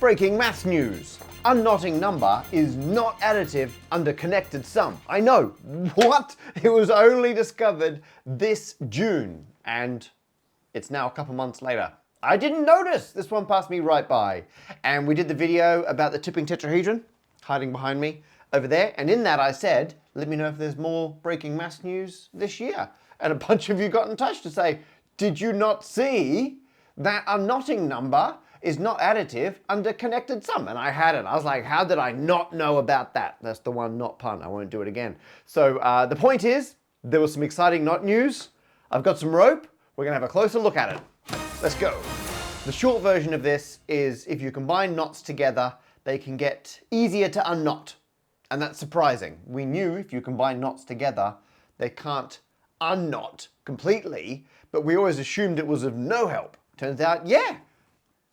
Breaking maths news. Unknotting number is not additive under connected sum. I know, what? It was only discovered this June and it's now a couple months later. I didn't notice. This one passed me right by. And we did the video about the tipping tetrahedron hiding behind me over there. And in that I said, let me know if there's more breaking maths news this year. And a bunch of you got in touch to say, did you not see that unknotting number is not additive under connected sum? And I hadn't. I was like, how did I not know about that? That's the one not pun. I won't do it again. So the point is, there was some exciting knot news. I've got some rope. We're gonna have a closer look at it. Let's go. The short version of this is if you combine knots together, they can get easier to unknot. And that's surprising. We knew if you combine knots together, they can't unknot completely, but we always assumed it was of no help. Turns out, yeah,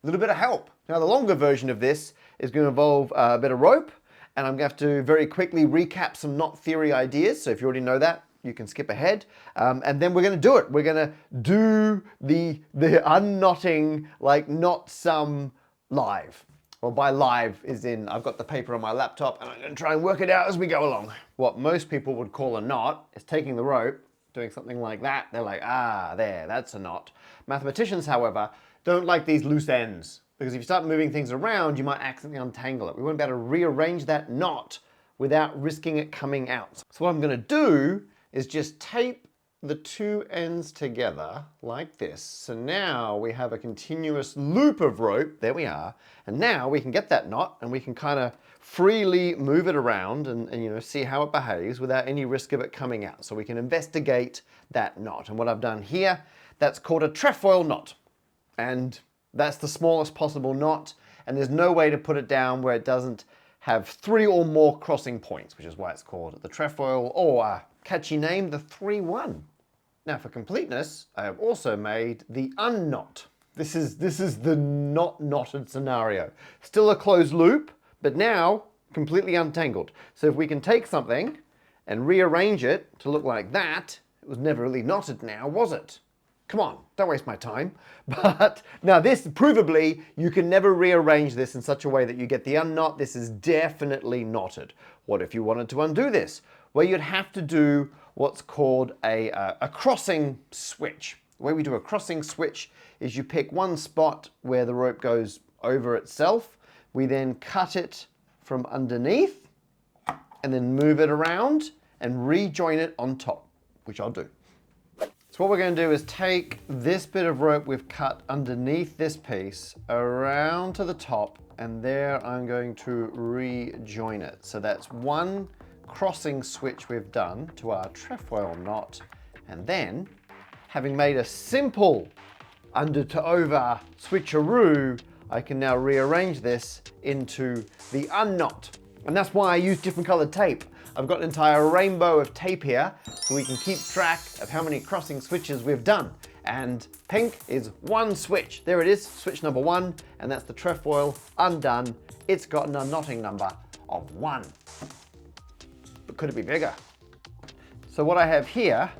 a little bit of help. Now the longer version of this is going to involve a bit of rope, and I'm going to have to very quickly recap some knot theory ideas. So if you already know that, you can skip ahead. And then we're going to do it. We're going to do the unknotting, like knot sum live. Well, by live is in, I've got the paper on my laptop and I'm going to try and work it out as we go along. What most people would call a knot is taking the rope, doing something like that. They're like, ah, there, that's a knot. Mathematicians, however, don't like these loose ends, because if you start moving things around, you might accidentally untangle it. We won't be able to rearrange that knot without risking it coming out. So what I'm going to do is just tape the two ends together like this. So now we have a continuous loop of rope. There we are. And now we can get that knot and we can kind of freely move it around and you know, see how it behaves without any risk of it coming out. So we can investigate that knot. And what I've done here, that's called a trefoil knot. And that's the smallest possible knot. And there's no way to put it down where it doesn't have 3 or more crossing points, which is why it's called the trefoil, or a catchy name, the 3-1. Now for completeness, I have also made the unknot. This is the not knotted scenario. Still a closed loop, but now completely untangled. So if we can take something and rearrange it to look like that, it was never really knotted now, was it? Come on, don't waste my time. But now this, provably, you can never rearrange this in such a way that you get the unknot. This is definitely knotted. What if you wanted to undo this? Well, you'd have to do what's called a crossing switch. The way we do a crossing switch is you pick one spot where the rope goes over itself. We then cut it from underneath and then move it around and rejoin it on top, which I'll do. So what we're going to do is take this bit of rope we've cut underneath this piece around to the top, and there I'm going to rejoin it. So that's one crossing switch we've done to our trefoil knot, and then having made a simple under to over switcheroo, I can now rearrange this into the unknot. And that's why I use different colored tape. I've got an entire rainbow of tape here so we can keep track of how many crossing switches we've done. And pink is one switch. There it is, switch number 1, and that's the trefoil undone. It's got an unknotting number of 1. But could it be bigger? So what I have here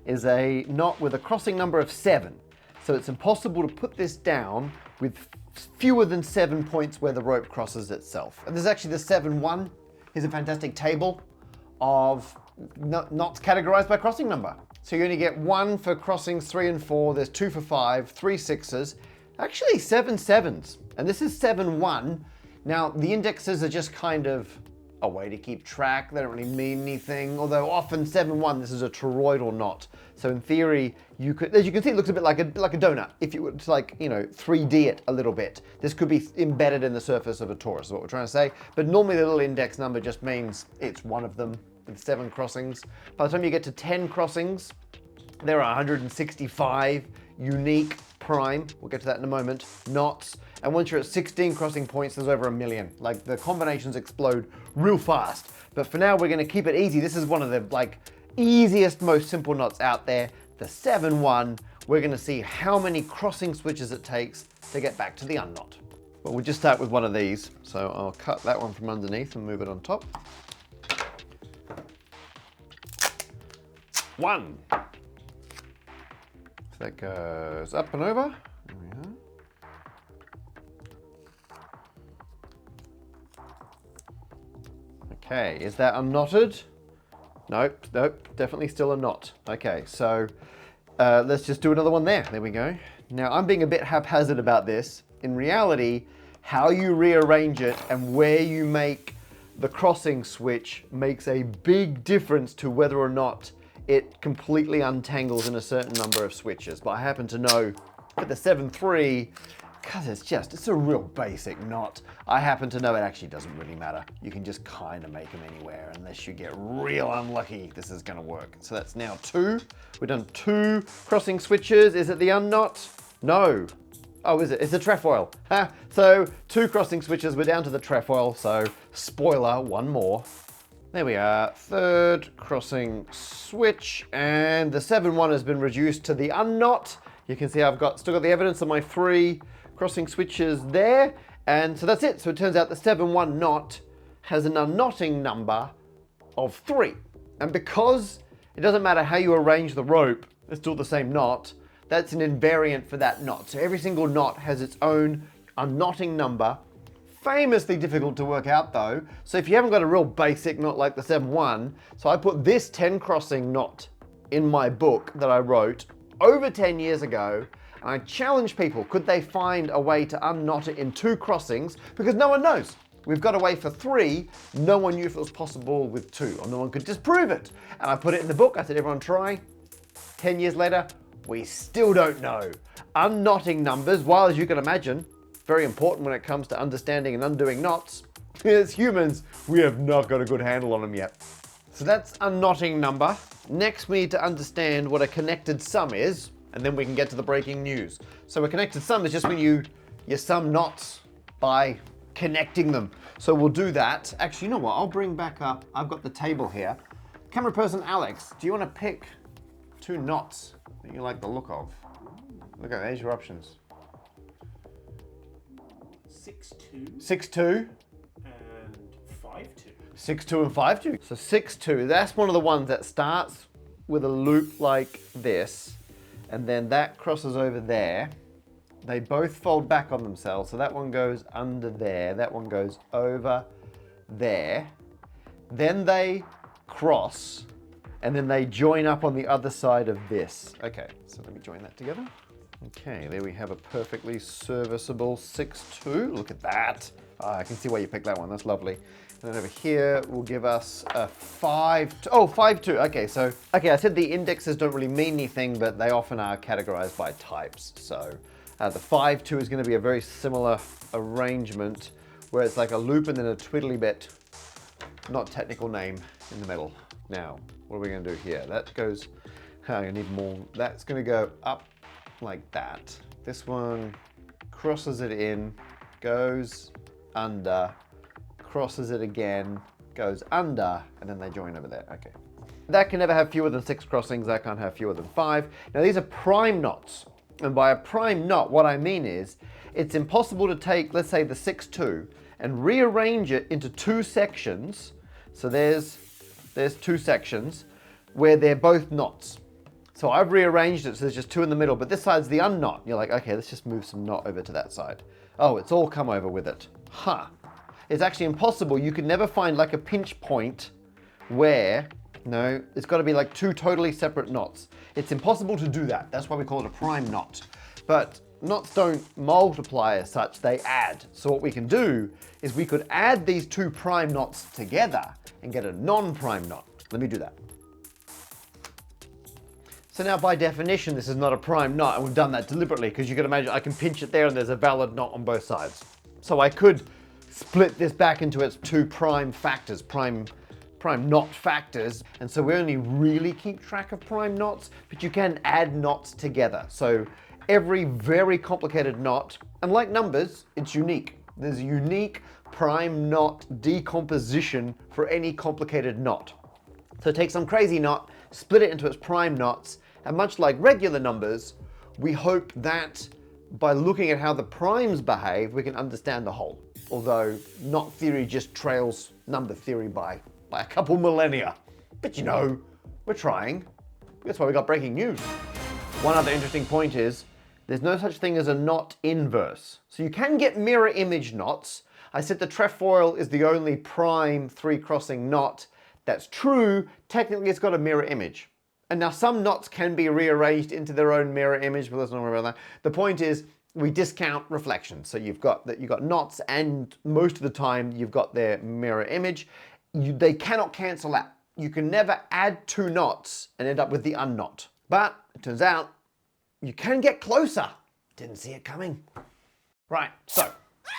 is a knot with a crossing number of 7. So it's impossible to put this down with fewer than 7 points where the rope crosses itself. And there's actually the 7-1. Here's a fantastic table of knots categorized by crossing number. So you only get 1 for crossings 3 and 4, there's 2 for 5, 3 6s, actually 7 7s. And this is 7-1. Now the indexes are just kind of a way to keep track. They don't really mean anything, although often 7-1, this is a toroidal knot. So in theory, you could, as you can see, it looks a bit like a donut. If you were to, like, you know, 3D it a little bit, this could be embedded in the surface of a torus, is what we're trying to say. But normally the little index number just means it's one of them with 7 crossings. By the time you get to 10 crossings, there are 165 unique prime, we'll get to that in a moment, knots. And once you're at 16 crossing points, there's over 1 million. Like, the combinations explode real fast. But for now, we're gonna keep it easy. This is one of the, like, easiest, most simple knots out there, the 7-1. We're gonna see how many crossing switches it takes to get back to the unknot. But we'll just start with one of these. So I'll cut that one from underneath and move it on top. 1. So that goes up and over. There we are. Okay, is that unknotted? Nope, nope, definitely still a knot. Okay, so let's just do another one there. There we go. Now, I'm being a bit haphazard about this. In reality, how you rearrange it and where you make the crossing switch makes a big difference to whether or not it completely untangles in a certain number of switches. But I happen to know for the 7-3, because it's a real basic knot, I happen to know it actually doesn't really matter. You can just kind of make them anywhere unless you get real unlucky. This is gonna work. So that's now 2. We've done 2 crossing switches. Is it the unknot? No. Oh, is it? It's a trefoil. So 2 crossing switches, we're down to the trefoil, so spoiler, 1 more. There we are, 3rd crossing switch, and the 7-1 has been reduced to the unknot. You can see I've still got the evidence of my 3 crossing switches there, and so that's it. So it turns out the 7-1 knot has an unknotting number of 3. And because it doesn't matter how you arrange the rope, it's still the same knot, that's an invariant for that knot. So every single knot has its own unknotting number. Famously difficult to work out though. So if you haven't got a real basic knot like the 7-1, so I put this 10 crossing knot in my book that I wrote over 10 years ago, and I challenged people, could they find a way to unknot it in 2 crossings? Because no one knows. We've got a way for 3, no one knew if it was possible with 2, or no one could disprove it. And I put it in the book, I said, everyone try. 10 years later, we still don't know. Unknotting numbers, while as you can imagine, very important when it comes to understanding and undoing knots. As humans, we have not got a good handle on them yet. So that's unknotting number. Next, we need to understand what a connected sum is, and then we can get to the breaking news. So a connected sum is just when you sum knots by connecting them. So we'll do that. Actually, you know what? I'll bring back up, I've got the table here. Camera person Alex, do you want to pick 2 knots that you like the look of? Look at there's your options. 6-2. 6-2. And 5-2. 6-2 and 5-2. So 6-2, that's one of the ones that starts with a loop like this, and then that crosses over there. They both fold back on themselves, so that one goes under there, that one goes over there. Then they cross, and then they join up on the other side of this. Okay, so let me join that together. Okay, there we have a perfectly serviceable 6-2. Look at that. Oh, I can see why you picked that one. That's lovely. And then over here will give us a 5-2. Oh, 5-2. Okay, so I said the indexes don't really mean anything, but they often are categorized by types. So the 5-2 is going to be a very similar arrangement, where it's like a loop and then a twiddly bit, not technical name, in the middle. Now, what are we going to do here? That goes. I need more. That's going to go up like that. This one crosses it in, goes under, crosses it again, goes under, and then they join over there. Okay. That can never have fewer than 6 crossings. That can't have fewer than 5. Now these are prime knots. And by a prime knot, what I mean is it's impossible to take, let's say, the 6-2 and rearrange it into 2 sections. So there's 2 sections where they're both knots. So I've rearranged it so there's just 2 in the middle, but this side's the unknot. You're like, okay, let's just move some knot over to that side. Oh, it's all come over with it. Huh. It's actually impossible. You could never find like a pinch point where, no, it's got to be like 2 totally separate knots. It's impossible to do that. That's why we call it a prime knot. But knots don't multiply as such, they add. So what we can do is we could add these 2 prime knots together and get a non-prime knot. Let me do that. So now by definition, this is not a prime knot, and we've done that deliberately because you can imagine I can pinch it there and there's a valid knot on both sides. So I could split this back into its 2 prime factors, prime knot factors, and so we only really keep track of prime knots, but you can add knots together. So every very complicated knot, and like numbers, it's unique. There's a unique prime knot decomposition for any complicated knot. So take some crazy knot, split it into its prime knots, and much like regular numbers, we hope that by looking at how the primes behave, we can understand the whole. Although knot theory just trails number theory by a couple millennia. But you know, we're trying. That's why we got breaking news. One other interesting point is, There's no such thing as a knot inverse. So you can get mirror image knots. I said the trefoil is the only prime 3-crossing knot. That's true. Technically, it's got a mirror image. And now some knots can be rearranged into their own mirror image, but let's not worry about that. The point is, we discount reflections. So you've got knots, and most of the time you've got their mirror image. They cannot cancel out. You can never add 2 knots and end up with the unknot. But it turns out you can get closer. Didn't see it coming. Right, so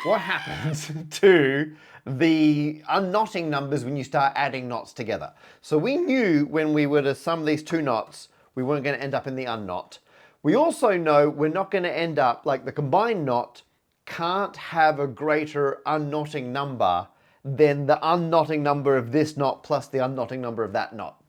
what happens to the unknotting numbers when you start adding knots together? So we knew when we were to sum these 2 knots, we weren't going to end up in the unknot. We also know we're not going to end up, like the combined knot can't have a greater unknotting number than the unknotting number of this knot plus the unknotting number of that knot.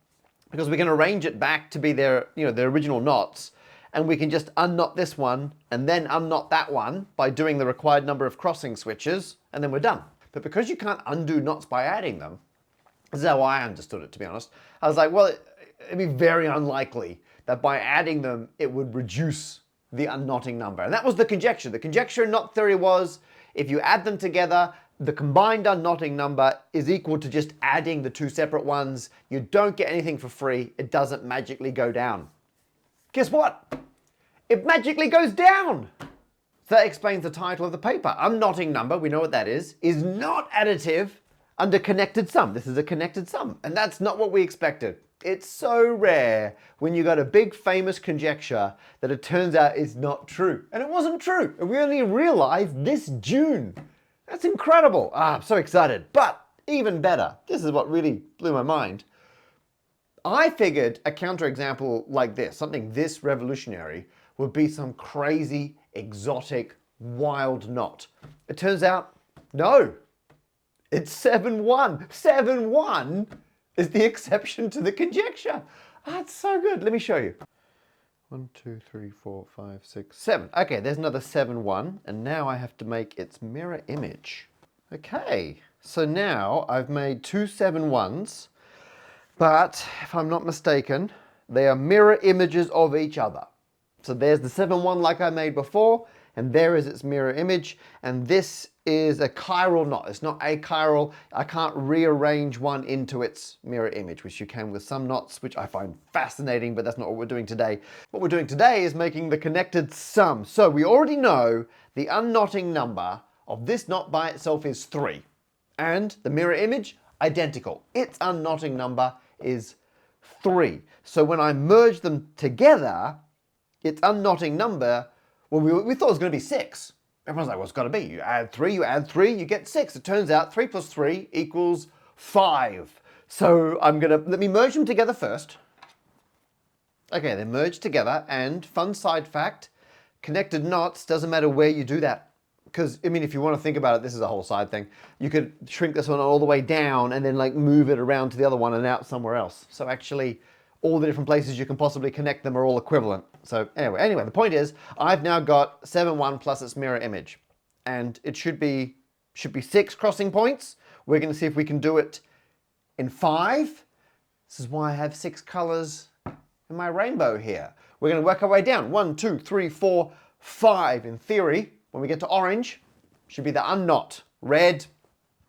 Because we can arrange it back to be their original knots, and we can just unknot this one and then unknot that one by doing the required number of crossing switches, and then we're done. But because you can't undo knots by adding them, this is how I understood it, to be honest. I was like, well, it'd be very unlikely that by adding them, it would reduce the unknotting number. And that was the conjecture. The conjecture in knot theory was, if you add them together, the combined unknotting number is equal to just adding the 2 separate ones. You don't get anything for free. It doesn't magically go down. Guess what? It magically goes down. That explains the title of the paper. Unknotting number, we know what that is not additive under connected sum. This is a connected sum, and that's not what we expected. It's so rare when you got a big famous conjecture that it turns out is not true. And it wasn't true. And we only realized this June. That's incredible. I'm so excited. But even better, this is what really blew my mind. I figured a counterexample like this, something this revolutionary, would be some crazy, exotic, wild knot. It turns out, no. It's 7-1. 7-1 is the exception to the conjecture. That's so good. Let me show you. 1, 2, 3, 4, 5, 6, 7. Okay, there's another 7-1, and now I have to make its mirror image. Okay, so now I've made 2 7-1s, but if I'm not mistaken, they are mirror images of each other. So there's the 7-1 like I made before, and there is its mirror image, and this is a chiral knot. It's not achiral. I can't rearrange one into its mirror image, which you can with some knots, which I find fascinating, but that's not what we're doing today. What we're doing today is making the connected sum. So we already know the unknotting number of this knot by itself is 3, and the mirror image, identical. Its unknotting number is 3. So when I merge them together, its unknotting number, well, we thought it was going to be 6. Everyone's like, well, it's got to be. You add 3, you get 6. It turns out 3 plus 3 equals 5. So let me merge them together first. Okay, they merge together, and fun side fact, connected knots, doesn't matter where you do that. Because, I mean, if you want to think about it, this is a whole side thing. You could shrink this one all the way down and then like move it around to the other one and out somewhere else. So actually, all the different places you can possibly connect them are all equivalent. So anyway, the point is, I've now got 7-1 plus its mirror image. And it should be 6 crossing points. We're going to see if we can do it in 5. This is why I have 6 colors in my rainbow here. We're going to work our way down. 1, 2, 3, 4, 5. In theory, when we get to orange, should be the unknot. Red,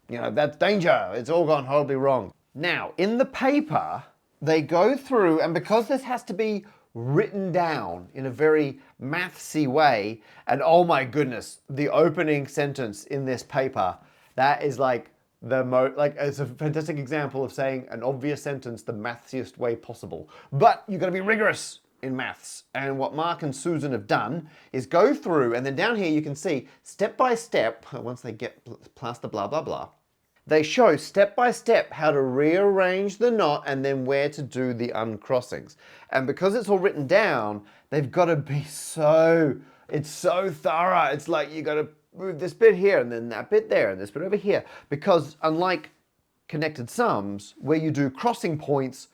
that's danger. It's all gone horribly wrong. Now, in the paper, they go through, and because this has to be written down in a very mathsy way, and oh my goodness, the opening sentence in this paper, that is like it's a fantastic example of saying an obvious sentence the mathsiest way possible. But you've got to be rigorous in maths. And what Mark and Susan have done is go through, and then down here you can see step by step, once they get past the blah, blah, blah, they show step by step how to rearrange the knot and then where to do the uncrossings. And because it's all written down, they've got to be it's so thorough. It's like you got to move this bit here and then that bit there and this bit over here. Because unlike connected sums, where you do crossing points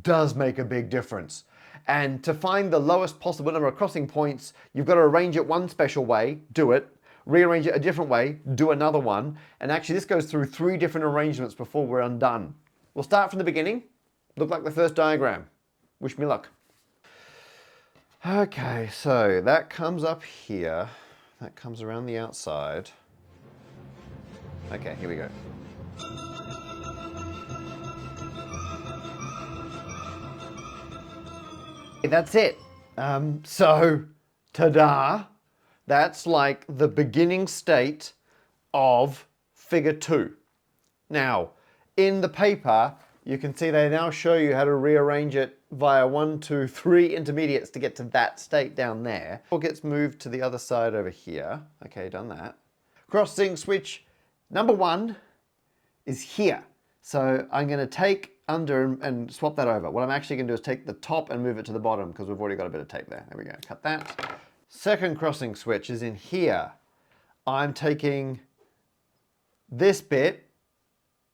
does make a big difference. And to find the lowest possible number of crossing points, you've got to arrange it one special way, do it, rearrange it a different way, do another one. And actually this goes through 3 different arrangements before we're undone. We'll start from the beginning. Look like the first diagram. Wish me luck. Okay, so that comes up here. That comes around the outside. Okay, here we go. That's it. So, ta-da! That's like the beginning state of figure 2. Now, in the paper, you can see they now show you how to rearrange it via 1, 2, 3 intermediates to get to that state down there. It gets moved to the other side over here. Okay, done that. Crossing switch number 1 is here. So I'm going to take under and swap that over. What I'm actually going to do is take the top and move it to the bottom because we've already got a bit of tape there. There we go. Cut that. Second crossing switch is in here. I'm taking this bit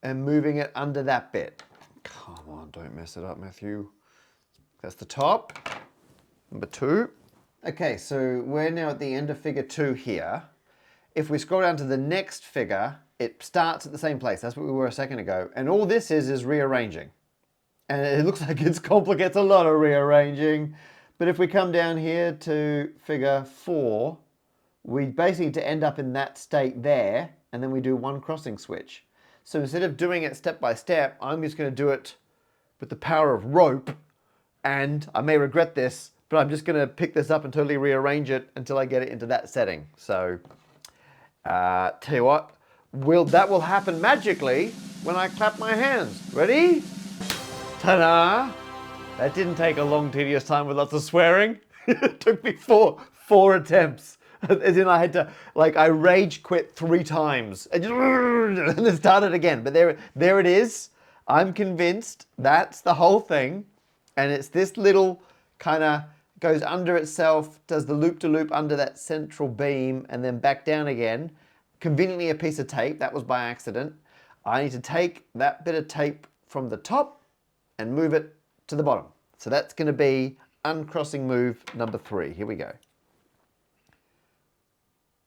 and moving it under that bit. Come on, don't mess it up, Matthew. That's the top. Number 2. Okay, so we're now at the end of figure 2 here. If we scroll down to the next figure, it starts at the same place. That's what we were a second ago. And all this is rearranging. And it looks like it's complicated. It's a lot of rearranging. But if we come down here to figure 4, we basically need to end up in that state there, and then we do one crossing switch. So instead of doing it step by step, I'm just going to do it with the power of rope. And I may regret this, but I'm just going to pick this up and totally rearrange it until I get it into that setting. So, tell you what, that will happen magically when I clap my hands. Ready? Ta-da! That didn't take a long, tedious time with lots of swearing. It took me four attempts. As in I had to, I rage quit 3 times and then started again. But there it is. I'm convinced that's the whole thing. And it's this little kind of goes under itself, does the loop-to-loop under that central beam and then back down again. Conveniently a piece of tape, that was by accident. I need to take that bit of tape from the top and move it to the bottom. So that's going to be uncrossing move number 3. Here we go.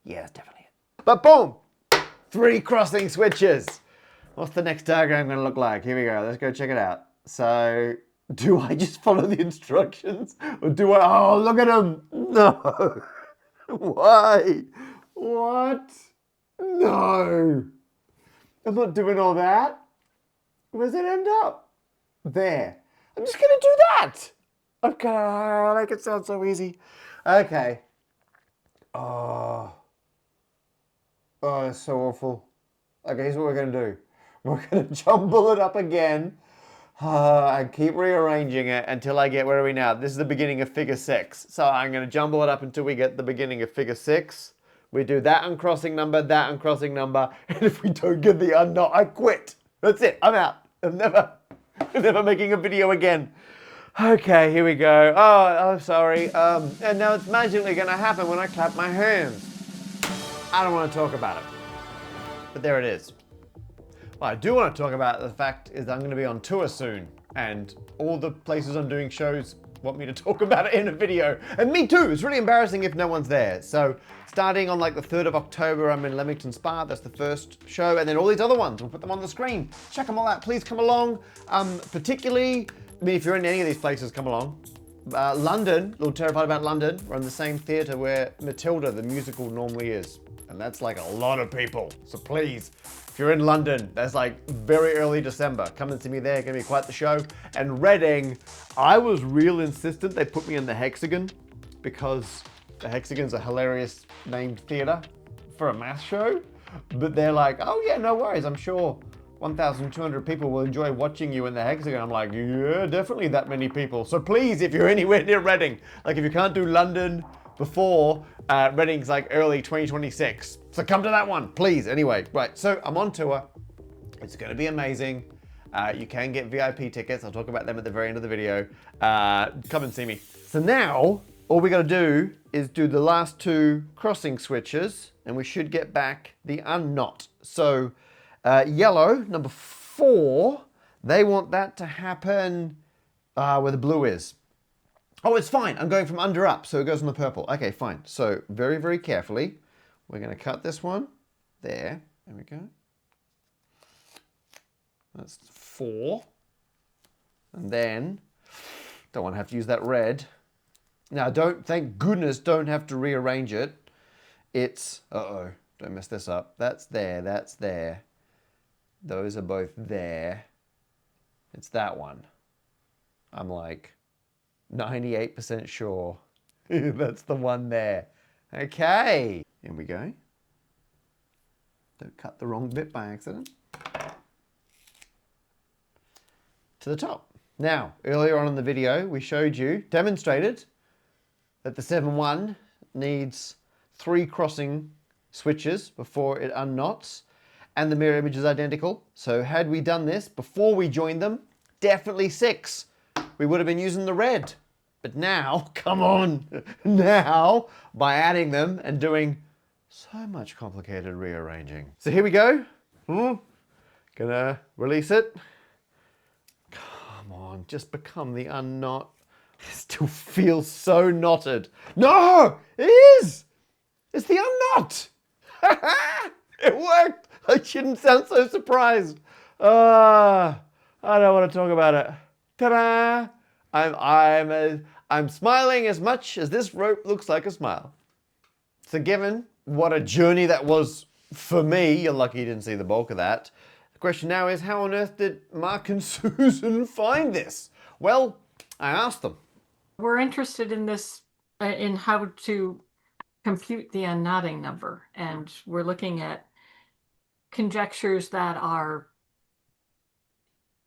Yeah, that's definitely it. But boom! 3 crossing switches. What's the next diagram going to look like? Here we go. Let's go check it out. So, do I just follow the instructions? Or do I... Oh, look at them! No! Why? What? No! I'm not doing all that. Where's it end up? There. I'm just going to do that! Okay, I make it sound so easy. Okay. Oh, that's so awful. Okay, here's what we're going to do. We're going to jumble it up again and keep rearranging it until I get, where are we now? This is the beginning of figure 6. So I'm going to jumble it up until we get the beginning of figure 6. We do that uncrossing number, and if we don't get the unknot, I quit. That's it. I'm out. I'm never making a video again. Okay, here we go. Oh, I'm sorry. And now it's magically going to happen when I clap my hands. I don't want to talk about it. But there it is. What I do want to talk about the fact is I'm going to be on tour soon. And all the places I'm doing shows want me to talk about it in a video. And me too. It's really embarrassing if no one's there. So starting on the 3rd of October, I'm in Leamington Spa. That's the first show. And then all these other ones, we'll put them on the screen. Check them all out. Please come along. Particularly, if you're in any of these places, come along. London, a little terrified about London. We're in the same theatre where Matilda, the musical, normally is. And that's a lot of people. So please, if you're in London, that's very early December. Come and see me there, it's gonna be quite the show. And Reading, I was real insistent they put me in the Hexagon because the Hexagon's a hilarious named theatre for a math show. But they're like, oh yeah, no worries, I'm sure 1,200 people will enjoy watching you in the Hexagon. I'm like, yeah, definitely that many people. So please, if you're anywhere near Reading, if you can't do London before, Reading's early 2026. So come to that one, please. Anyway, right, so I'm on tour. It's gonna be amazing. You can get VIP tickets. I'll talk about them at the very end of the video. Come and see me. So now, all we gotta do is do the last 2 crossing switches and we should get back the unknot. So yellow, number 4, they want that to happen where the blue is. Oh, it's fine. I'm going from under up, so it goes on the purple. Okay, fine. So very, very carefully, we're going to cut this one. There. There we go. That's 4. And then, don't want to have to use that red. Now, thank goodness, don't have to rearrange it. It's, uh-oh, don't mess this up. That's there, that's there. Those are both there. It's that one. I'm like 98% sure that's the one there. Okay, here we go. Don't cut the wrong bit by accident. To the top. Now, earlier on in the video, we demonstrated that the 7-1 needs 3 crossing switches before it unknots, and the mirror image is identical. So had we done this before we joined them, definitely 6. We would have been using the red. But now, come on, now, by adding them and doing so much complicated rearranging. So here we go. Gonna release it. Come on, just become the unknot. It still feels so knotted. No, it is. It's the unknot. It worked. I shouldn't sound so surprised. I don't want to talk about it. Ta-da! I'm smiling as much as this rope looks like a smile. So given what a journey that was for me, you're lucky you didn't see the bulk of that. The question now is, how on earth did Mark and Susan find this? Well, I asked them. We're interested in this, in how to compute the unknotting number. And we're looking at conjectures that are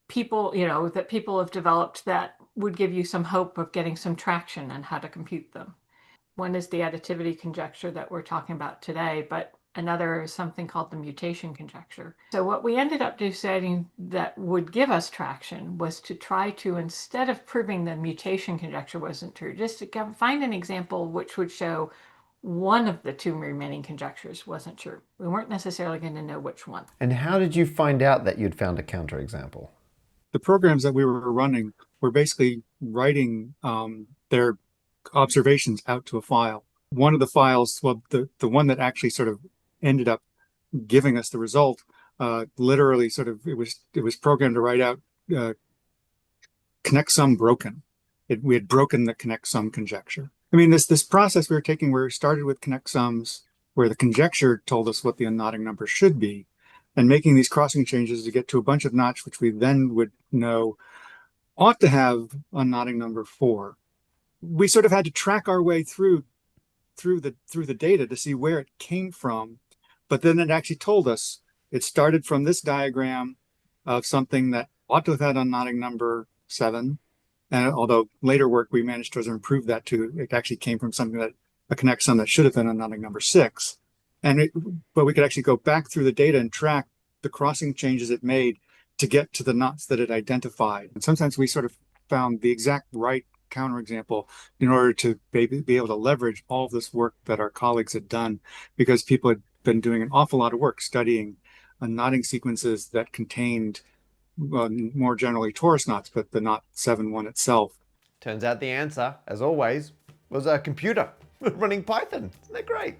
people have developed that would give you some hope of getting some traction on how to compute them. One is the additivity conjecture that we're talking about today, but another is something called the mutation conjecture. So what we ended up deciding that would give us traction was to try to, instead of proving the mutation conjecture wasn't true, just to find an example which would show one of the 2 remaining conjectures wasn't true. We weren't necessarily going to know which one. And how did you find out that you'd found a counterexample? The programs that we were running were basically writing their observations out to a file. One of the files, well, the one that actually sort of ended up giving us the result, literally sort of, it was programmed to write out connect sum broken. We had broken the connect sum conjecture. I mean, this process we were taking, where we started with connect sums, where the conjecture told us what the unknotting number should be, and making these crossing changes to get to a bunch of knots, which we then would know ought to have unknotting number 4. We sort of had to track our way through the data to see where it came from, but then it actually told us it started from this diagram of something that ought to have had unknotting number 7. And although later work we managed to improve that to, it actually came from something that a connect sum that should have been unknotting number 6. But we could actually go back through the data and track the crossing changes it made to get to the knots that it identified. And sometimes we sort of found the exact right counterexample in order to be able to leverage all of this work that our colleagues had done, because people had been doing an awful lot of work studying knotting sequences that contained, more generally, torus knots, but the knot 7-1 itself. Turns out the answer, as always, was a computer running Python. Isn't that great?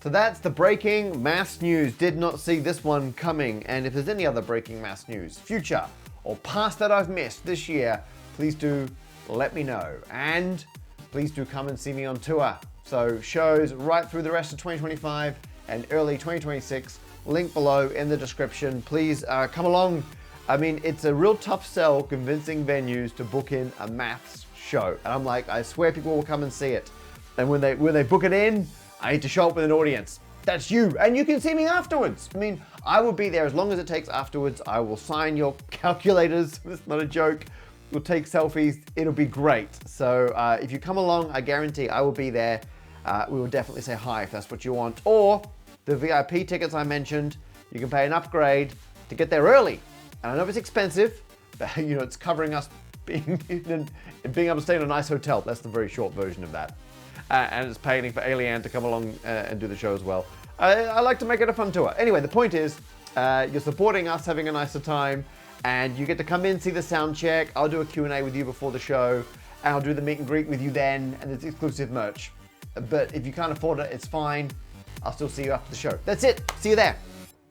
So that's the breaking maths news. Did not see this one coming. And if there's any other breaking maths news, future or past, that I've missed this year, please do let me know. And please do come and see me on tour. So shows right through the rest of 2025 and early 2026. Link below in the description. Please come along. I mean, it's a real tough sell convincing venues to book in a maths show. And I'm like, I swear people will come and see it. And when they book it in, I need to show up with an audience. That's you. And you can see me afterwards. I mean, I will be there as long as it takes afterwards. I will sign your calculators. It's not a joke. We'll take selfies. It'll be great. So if you come along, I guarantee I will be there. We will definitely say hi if that's what you want. Or the VIP tickets I mentioned, you can pay an upgrade to get there early. And I know it's expensive, but you know, it's covering us being able to stay in a nice hotel. That's the very short version of that. And it's paying for Alien to come along and do the show as well. I like to make it a fun tour. Anyway, the point is, you're supporting us having a nicer time, and you get to come in, see the sound check. I'll do a Q&A with you before the show, and I'll do the meet and greet with you then, and it's exclusive merch. But if you can't afford it, it's fine. I'll still see you after the show. That's it. See you there.